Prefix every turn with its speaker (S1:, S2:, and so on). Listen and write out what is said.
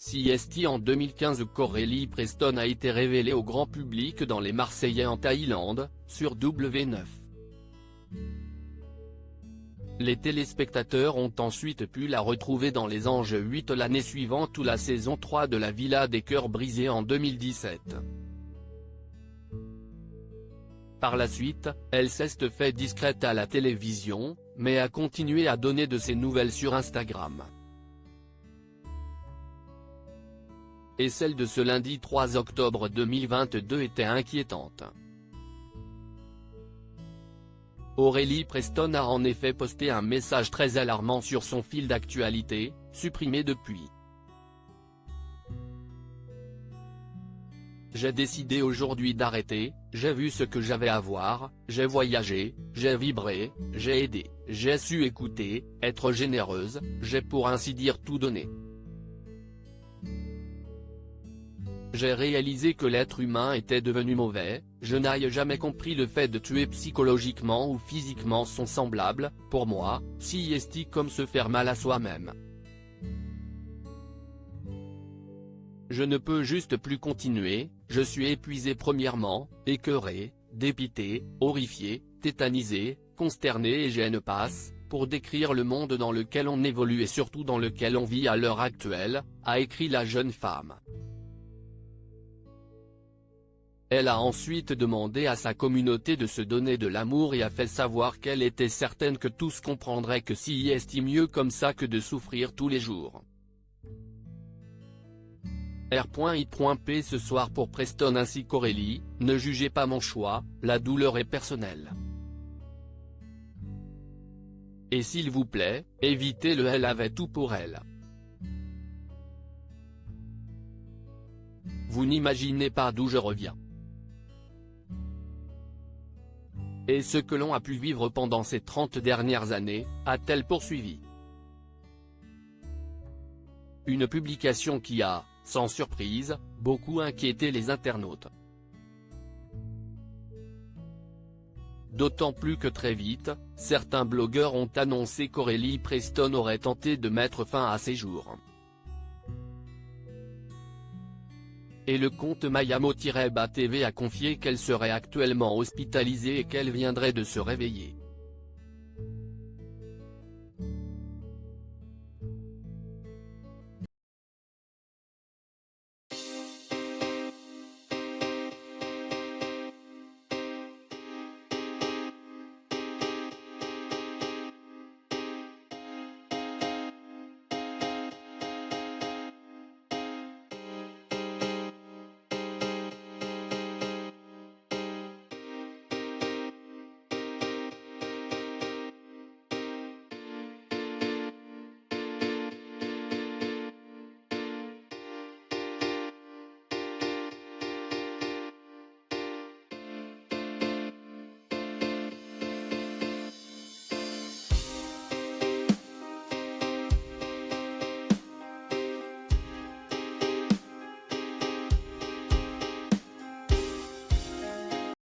S1: CST en 2015. Qu'Aurélie Preston a été révélée au grand public dans Les Marseillais en Thaïlande, sur W9. Les téléspectateurs ont ensuite pu la retrouver dans Les Anges 8 l'année suivante ou la saison 3 de La Villa des Cœurs Brisés en 2017. Par la suite, elle s'est fait discrète à la télévision, mais a continué à donner de ses nouvelles sur Instagram. Et celle de ce lundi 3 octobre 2022 était inquiétante. Aurélie Preston a en effet posté un message très alarmant sur son fil d'actualité, supprimé depuis. J'ai décidé aujourd'hui d'arrêter, j'ai vu ce que j'avais à voir, j'ai voyagé, j'ai vibré, j'ai aidé, j'ai su écouter, être généreuse, j'ai pour ainsi dire tout donné. J'ai réalisé que l'être humain était devenu mauvais, je n'ai jamais compris le fait de tuer psychologiquement ou physiquement son semblable, pour moi, CST comme se faire mal à soi-même. Je ne peux juste plus continuer, je suis épuisé premièrement, écœuré, dépité, horrifié, tétanisé, consterné et j'en passe, pour décrire le monde dans lequel on évolue et surtout dans lequel on vit à l'heure actuelle, a écrit la jeune femme. Elle a ensuite demandé à sa communauté de se donner de l'amour et a fait savoir qu'elle était certaine que tous comprendraient que CST mieux comme ça que de souffrir tous les jours. R.I.P ce soir pour Preston ainsi qu'Aurélie, ne jugez pas mon choix, la douleur est personnelle. Et s'il vous plaît, évitez-le, elle avait tout pour elle. Vous n'imaginez pas d'où je reviens. Et ce que l'on a pu vivre pendant ces 30 dernières années, a-t-elle poursuivi. Une publication qui a, sans surprise, beaucoup inquiété les internautes. D'autant plus que très vite, certains blogueurs ont annoncé qu'Aurélie Preston aurait tenté de mettre fin à ses jours. Et le compte Mayamo-BA TV a confié qu'elle serait actuellement hospitalisée et qu'elle viendrait de se réveiller.